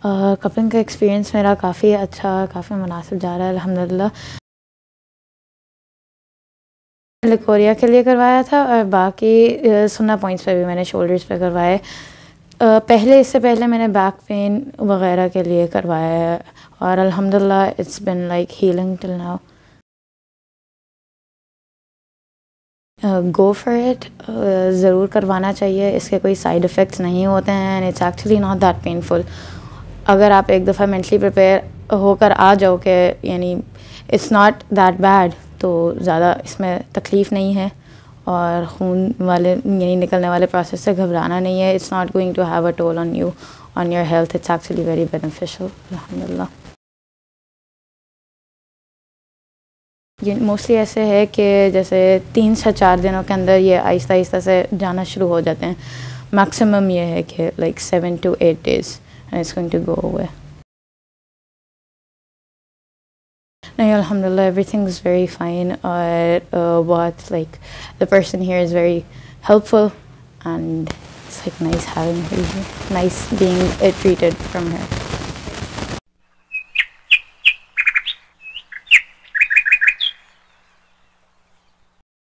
Cupping का experience मेरा काफ़ी अच्छा, काफ़ी मुनासिब जा रहा है अल्हम्दुलिल्लाह। लिकोरिया के लिए करवाया था और बाकी सुन्ना पॉइंट्स पे भी मैंने शोल्डर्स पे करवाए। इससे पहले मैंने बैक पेन वगैरह के लिए करवाया है और अल्हम्दुलिल्लाह it's been like healing till now. Go for it, ज़रूर करवाना चाहिए। इसके कोई साइड इफ़ेक्ट्स नहीं होते हैं and it's actually not that painful. अगर आप एक दफ़ा मेंटली प्रिपेयर होकर आ जाओ कि यानी इट्स नॉट दैट बैड, तो ज़्यादा इसमें तकलीफ़ नहीं है और खून वाले यानी निकलने वाले प्रोसेस से घबराना नहीं है। It's not going to have a toll on you, on your health. It's actually very beneficial अल्हम्दुलिल्लाह। ये मोस्टली ऐसे है कि जैसे 3 से 4 दिनों के अंदर ये आहिस्ता आहिस्ता से जाना शुरू हो जाते हैं। मैक्सिमम ये है कि like 7 to 8 days and it's going to go away. नहीं, अल्हम्दुलिल्लाह everything is very fine और बहुत like the person here is very helpful and it's like nice having her here, nice being treated from her.